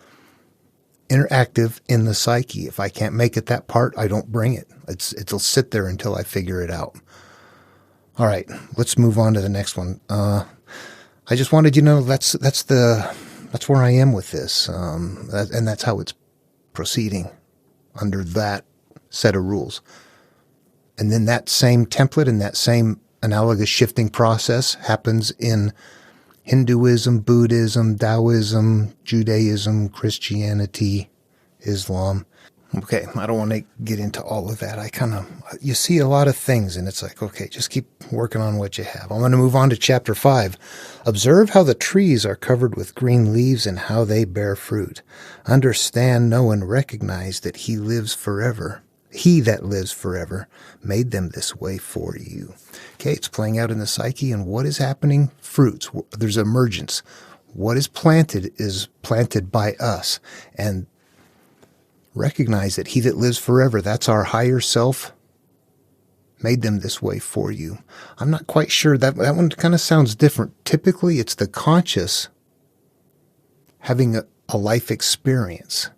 interactive in the psyche. If I can't make it that part, I don't bring it. It'll sit there until I figure it out. All right, let's move on to the next one. I just wanted you to know that's where I am with this, and that's how it's proceeding under that set of rules. And then that same template and that same analogous shifting process happens in Hinduism, Buddhism, Taoism, Judaism, Christianity, Islam. Okay, I don't want to get into all of that. You see a lot of things, and it's like, okay, just keep working on what you have. I'm going to move on to chapter 5. Observe how the trees are covered with green leaves and how they bear fruit. Understand, know, and recognize that He lives forever. He that lives forever made them this way for you. Okay, it's playing out in the psyche, and what is happening? Fruits. There's emergence. What is planted by us. And recognize that He that lives forever, that's our higher self, made them this way for you. I'm not quite sure. That one kind of sounds different. Typically, it's the conscious having a life experience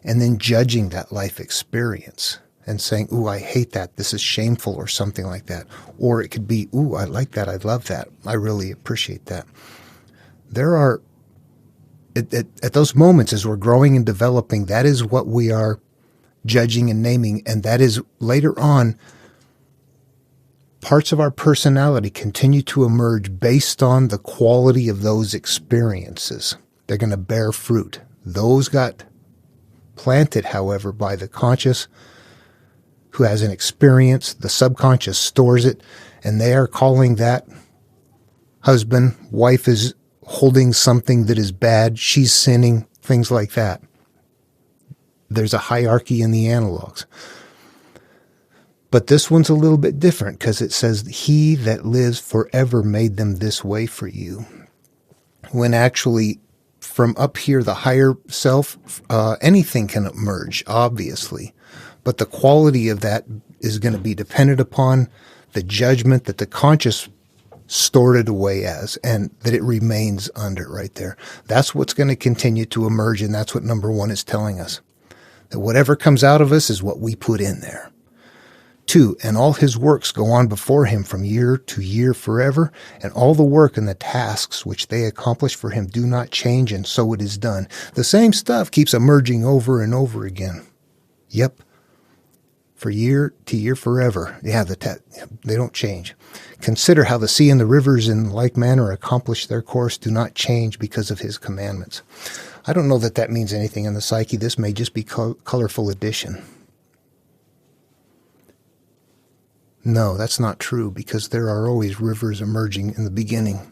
and then judging that life experience and saying, ooh, I hate that. This is shameful or something like that. Or it could be, ooh, I like that. I love that. I really appreciate that. There are, at those moments as we're growing and developing, that is what we are judging and naming. And that is later on parts of our personality continue to emerge based on the quality of those experiences. They're going to bear fruit. Those got planted, however, by the conscious who has an experience. The subconscious stores it, and they are calling that husband. Wife is holding something that is bad. She's sinning, things like that. There's a hierarchy in the analogs. But this one's a little bit different because it says, he that lives forever made them this way for you. When actually, from up here, the higher self, anything can emerge, obviously. But the quality of that is going to be dependent upon the judgment that the conscious stored it away as, and that it remains under right there. That's what's going to continue to emerge, and that's what number 1 is telling us. That whatever comes out of us is what we put in there. 2, and all his works go on before him from year to year forever, and all the work and the tasks which they accomplish for him do not change, and so it is done. The same stuff keeps emerging over and over again. Yep. For year to year forever. Yeah, they don't change. Consider how the sea and the rivers in like manner accomplish their course, do not change because of his commandments. I don't know that that means anything in the psyche. This may just be colorful addition. No, that's not true, because there are always rivers emerging in the beginning.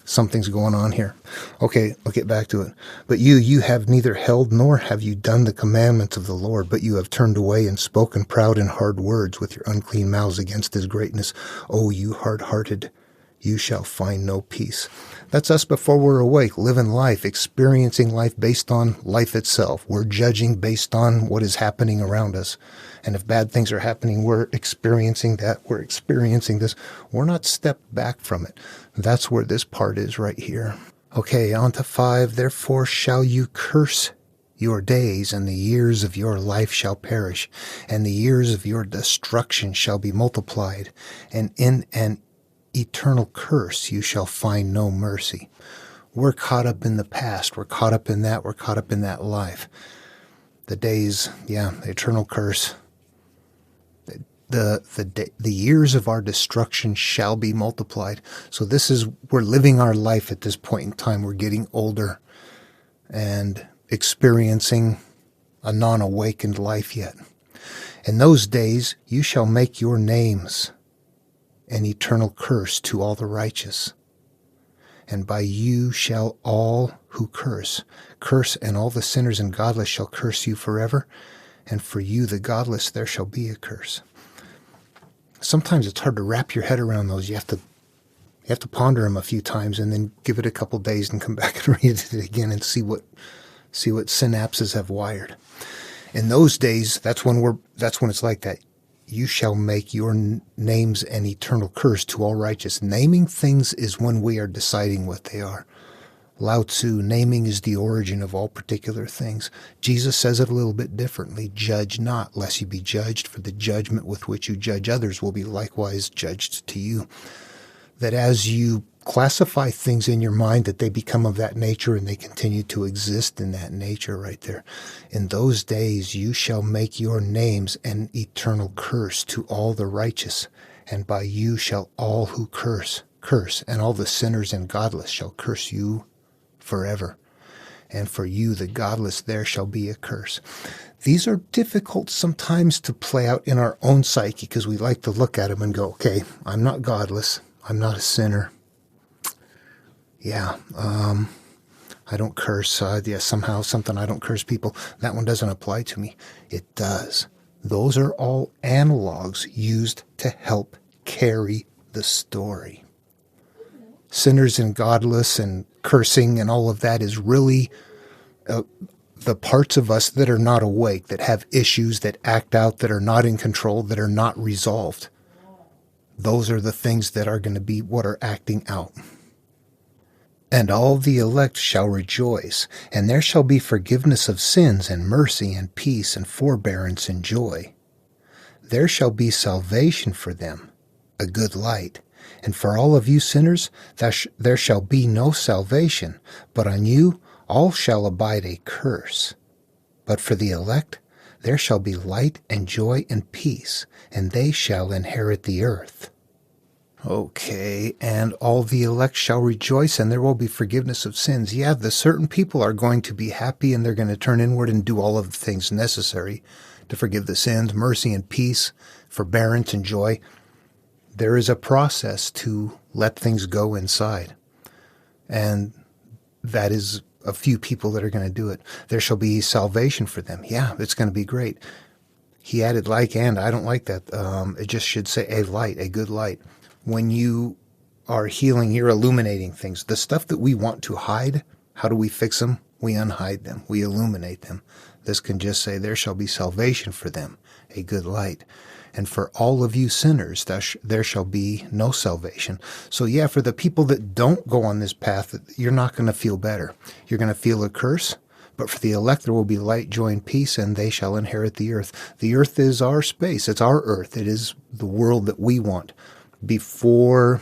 Something's going on here. Okay, I'll get back to it. But you have neither held nor have you done the commandments of the Lord, but you have turned away and spoken proud and hard words with your unclean mouths against his greatness. O you hard-hearted, you shall find no peace. That's us before we're awake, living life, experiencing life based on life itself. We're judging based on what is happening around us. And if bad things are happening, we're experiencing that. We're experiencing this. We're not stepped back from it. That's where this part is right here. Okay, on to 5. Therefore shall you curse your days, and the years of your life shall perish, and the years of your destruction shall be multiplied, and in an eternal curse you shall find no mercy. We're caught up in the past. We're caught up in that. We're caught up in that life. The days, the eternal curse. The years of our destruction shall be multiplied. So this is, we're living our life at this point in time. We're getting older and experiencing a non-awakened life yet. In those days you shall make your names an eternal curse to all the righteous. And by you shall all who curse, and all the sinners and godless shall curse you forever. And for you, the godless, there shall be a curse. Sometimes it's hard to wrap your head around those. You have to ponder them a few times and then give it a couple days and come back and read it again and see what synapses have wired. In those days, that's when it's like that. You shall make your names an eternal curse to all righteous. Naming things is when we are deciding what they are. Lao Tzu, naming is the origin of all particular things. Jesus says it a little bit differently. Judge not, lest you be judged, for the judgment with which you judge others will be likewise judged to you. That as you classify things in your mind, that they become of that nature and they continue to exist in that nature right there. In those days you shall make your names an eternal curse to all the righteous, and by you shall all who curse, and all the sinners and godless shall curse you forever. And for you, the godless, there shall be a curse. These are difficult sometimes to play out in our own psyche because we like to look at them and go, okay, I'm not godless. I'm not a sinner. I don't curse. Somehow, something I don't curse people. That one doesn't apply to me. It does. Those are all analogs used to help carry the story. Sinners and godless and cursing and all of that is really the parts of us that are not awake, that have issues, that act out, that are not in control, that are not resolved. Those are the things that are going to be what are acting out. And all the elect shall rejoice, and there shall be forgiveness of sins, and mercy, and peace, and forbearance, and joy. There shall be salvation for them, a good light. And for all of you sinners, there shall be no salvation, but on you all shall abide a curse. But for the elect, there shall be light and joy and peace, and they shall inherit the earth. Okay, and all the elect shall rejoice, and there will be forgiveness of sins. Yeah, the certain people are going to be happy, and they're going to turn inward and do all of the things necessary to forgive the sins, mercy and peace, forbearance and joy. There is a process to let things go inside, and that is a few people that are going to do it. There shall be salvation for them. Yeah, it's going to be great. He added like and. I don't like that. It just should say a light, a good light. When you are healing, you're illuminating things. The stuff that we want to hide, how do we fix them? We unhide them. We illuminate them. This can just say, there shall be salvation for them, a good light. And for all of you sinners, there shall be no salvation. So yeah, for the people that don't go on this path, you're not going to feel better. You're going to feel a curse. But for the elect, there will be light, joy, and peace, and they shall inherit the earth. The earth is our space. It's our earth. It is the world that we want. Before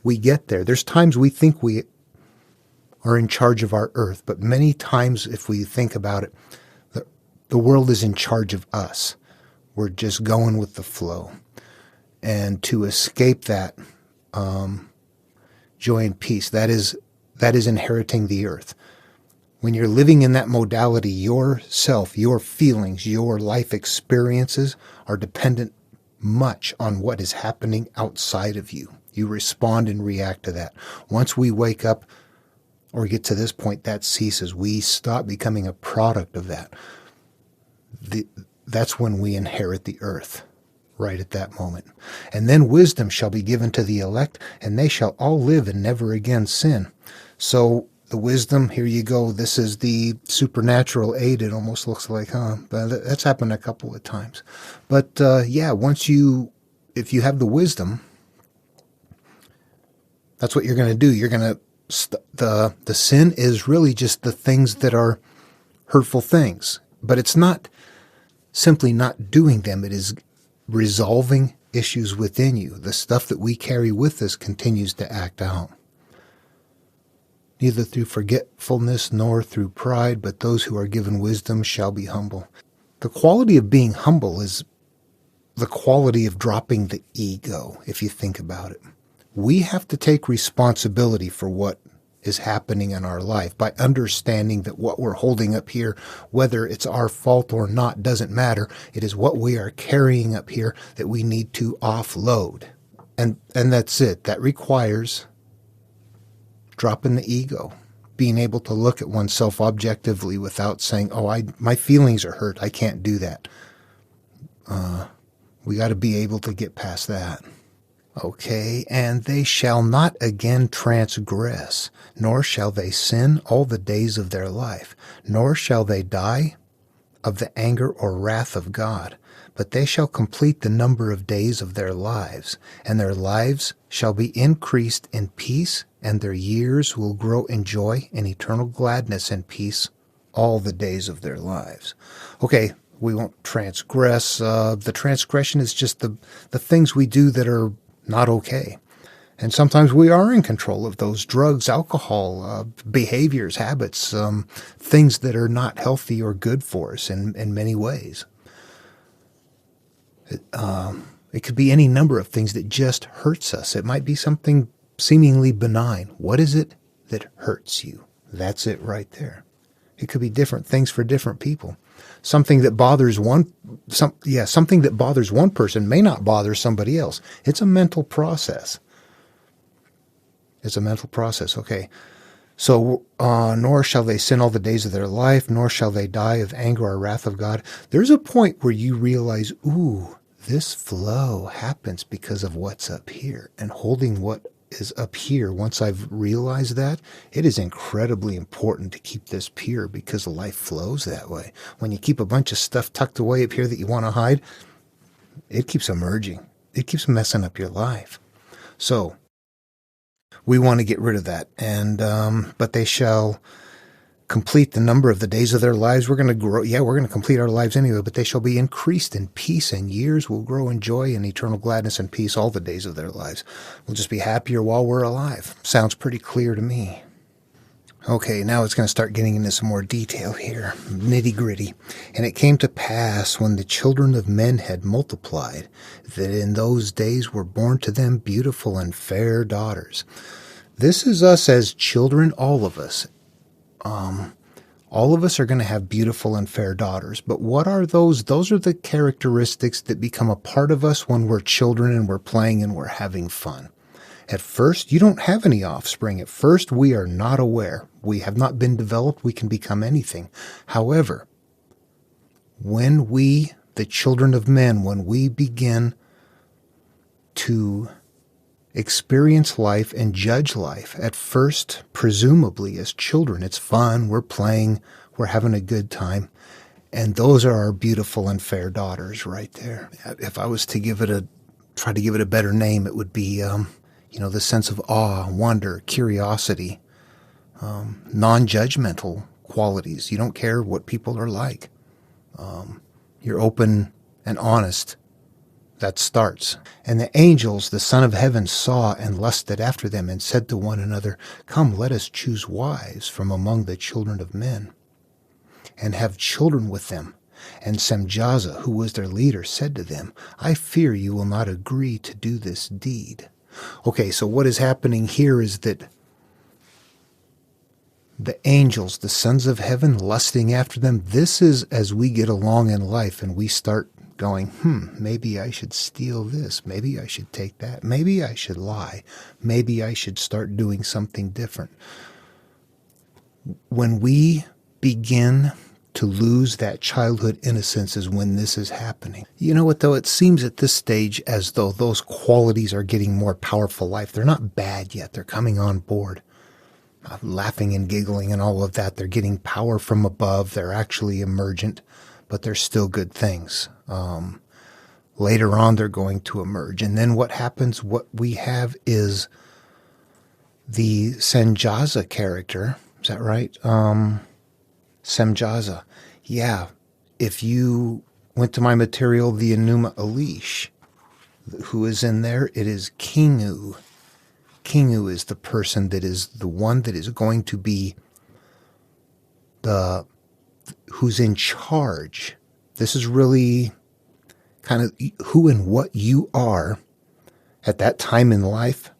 we get there, there's times we think we are in charge of our earth, but many times, if we think about it, the world is in charge of us. We're just going with the flow. And to escape that joy and peace, that is inheriting the earth. When you're living in that modality, yourself, your feelings, your life experiences are dependent much on what is happening outside of you. You respond and react to that. Once we wake up or get to this point, that ceases. We stop becoming a product of that. That's when we inherit the earth, right at that moment. And then wisdom shall be given to the elect, and they shall all live and never again sin. So the wisdom, here you go. This is the supernatural aid, it almost looks like, huh? But that's happened a couple of times. But yeah, if you have the wisdom, that's what you're going to do. You're going to, the sin is really just the things that are hurtful things. But it's not simply not doing them. It is resolving issues within you. The stuff that we carry with us continues to act out. Neither through forgetfulness nor through pride, but those who are given wisdom shall be humble. The quality of being humble is the quality of dropping the ego, if you think about it. We have to take responsibility for what is happening in our life by understanding that what we're holding up here, whether it's our fault or not, doesn't matter. It is what we are carrying up here that we need to offload. And that's it. That requires dropping the ego, being able to look at oneself objectively without saying, oh, my feelings are hurt. I can't do that. We got to be able to get past that. Okay, and they shall not again transgress, nor shall they sin all the days of their life, nor shall they die of the anger or wrath of God, but they shall complete the number of days of their lives, and their lives shall be increased in peace, and their years will grow in joy and eternal gladness and peace all the days of their lives. Okay, we won't transgress. The transgression is just the things we do that are not okay. And sometimes we are in control of those drugs, alcohol, behaviors, habits, things that are not healthy or good for us in many ways. It could be any number of things that just hurts us. It might be something seemingly benign. What is it that hurts you? That's it right there. It could be different things for different people. Something that bothers something that bothers one person may not bother somebody else. It's a mental process. It's a mental process. Okay. So, nor shall they sin all the days of their life, nor shall they die of anger or wrath of God. There's a point where you realize, ooh, this flow happens because of what's up here. And holding what is up here, once I've realized that, it is incredibly important to keep this pure because life flows that way. When you keep a bunch of stuff tucked away up here that you want to hide, it keeps emerging. It keeps messing up your life. So we want to get rid of that. And but they shall complete the number of the days of their lives. We're going to grow. Yeah, we're going to complete our lives anyway, but they shall be increased in peace, and years will grow in joy and eternal gladness and peace all the days of their lives. We'll just be happier while we're alive. Sounds pretty clear to me. Okay, now it's going to start getting into some more detail here, nitty-gritty. And it came to pass, when the children of men had multiplied, that in those days were born to them beautiful and fair daughters. This is us as children, all of us. All of us are going to have beautiful and fair daughters. But what are those? Those are the characteristics that become a part of us when we're children and we're playing and we're having fun. At first, you don't have any offspring. At first, we are not aware. We have not been developed. We can become anything. However, when we, the children of men, when we begin to experience life and judge life, at first, presumably as children, it's fun, we're playing, we're having a good time. And those are our beautiful and fair daughters right there. If I was to try to give it a better name, it would be, the sense of awe, wonder, curiosity, non-judgmental qualities. You don't care what people are like. You're open and honest. That starts. And the angels, the Son of Heaven, saw and lusted after them and said to one another, "Come, let us choose wives from among the children of men, and have children with them." And Semjaza, who was their leader, said to them, "I fear you will not agree to do this deed." Okay, so what is happening here is that the angels, the sons of heaven, lusting after them, this is as we get along in life and we start going, maybe I should steal this, maybe I should take that, maybe I should lie, maybe I should start doing something different. When we begin to lose that childhood innocence is when this is happening. You know what, though? It seems at this stage as though those qualities are getting more powerful life. They're not bad yet. They're coming on board. Laughing and giggling and all of that. They're getting power from above. They're actually emergent, but they're still good things. Later on, they're going to emerge. And then what happens, what we have is the Semjaza character. Is that right? Semjaza. Yeah. If you went to my material, the Enuma Elish, who is in there, it is Kingu. Kingu is the person that is the one that is going to be who's in charge. This is really kind of who and what you are at that time in life.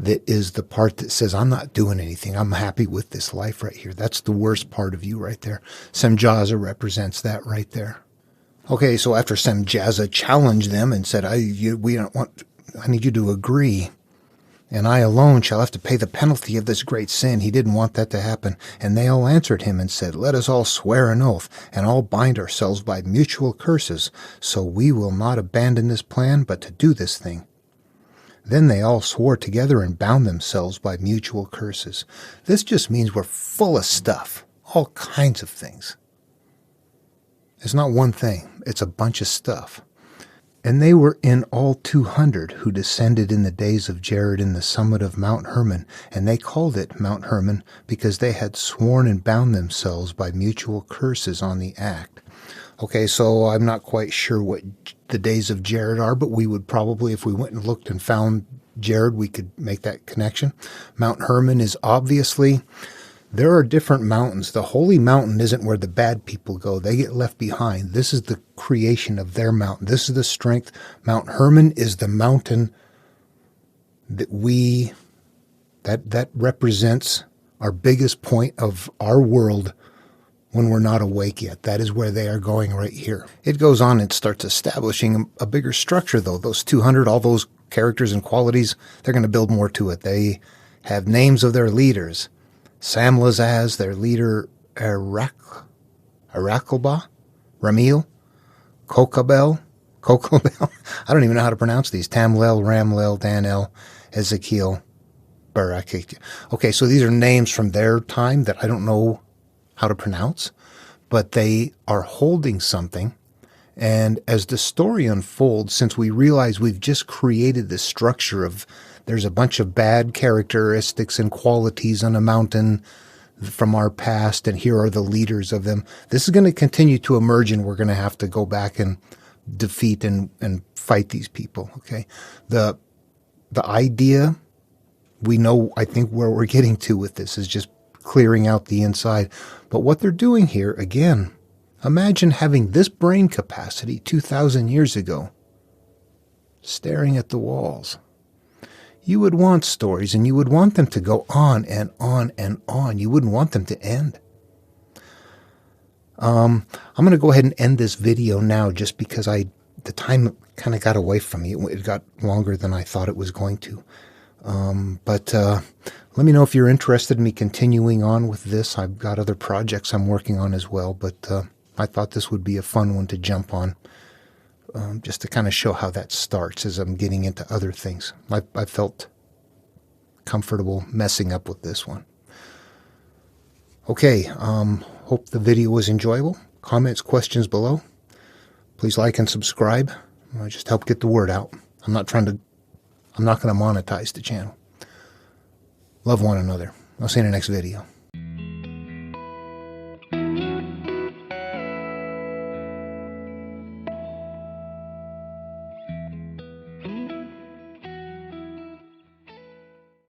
That is the part that says, I'm not doing anything. I'm happy with this life right here. That's the worst part of you right there. Semjaza represents that right there. Okay, so after Semjaza challenged them and said, I need you to agree, and I alone shall have to pay the penalty of this great sin. He didn't want that to happen. And they all answered him and said, let us all swear an oath and all bind ourselves by mutual curses. So we will not abandon this plan, but to do this thing. Then they all swore together and bound themselves by mutual curses. This just means we're full of stuff, all kinds of things. It's not one thing, it's a bunch of stuff. And they were in all 200 who descended in the days of Jared in the summit of Mount Hermon, and they called it Mount Hermon because they had sworn and bound themselves by mutual curses on the act. Okay, so I'm not quite sure what the days of Jared are, but we would probably, if we went and looked and found Jared, we could make that connection. Mount Hermon is obviously, there are different mountains. The holy mountain isn't where the bad people go. They get left behind. This is the creation of their mountain. This is the strength. Mount Hermon is the mountain that that represents our biggest point of our world when we're not awake yet. That is where they are going right here. It goes on and starts establishing a bigger structure, though. Those 200, all those characters and qualities, they're going to build more to it. They have names of their leaders. Samlazaz, their leader, Arakelba, Ramil, Kokabel, I don't even know how to pronounce these. Tamlel, Ramlel, Danel, Ezekiel, Barak. Okay, so these are names from their time that I don't know how to pronounce, but they are holding something. And as the story unfolds, since we realize we've just created this structure of there's a bunch of bad characteristics and qualities on a mountain from our past, and here are the leaders of them. This is going to continue to emerge, and we're going to have to go back and defeat and fight these people. Okay, the idea, we know, I think where we're getting to with this is just clearing out the inside. But what they're doing here, again, imagine having this brain capacity 2,000 years ago, staring at the walls. You would want stories, and you would want them to go on and on and on. You wouldn't want them to end. I'm going to go ahead and end this video now just because the time kind of got away from me. It got longer than I thought it was going to. But let me know if you're interested in me continuing on with this. I've got other projects I'm working on as well, but I thought this would be a fun one to jump on, just to kind of show how that starts as I'm getting into other things. I felt comfortable messing up with this one. Okay, hope the video was enjoyable. Comments, questions below. Please like and subscribe. Just help get the word out. I'm not going to monetize the channel. Love one another. I'll see you in the next video.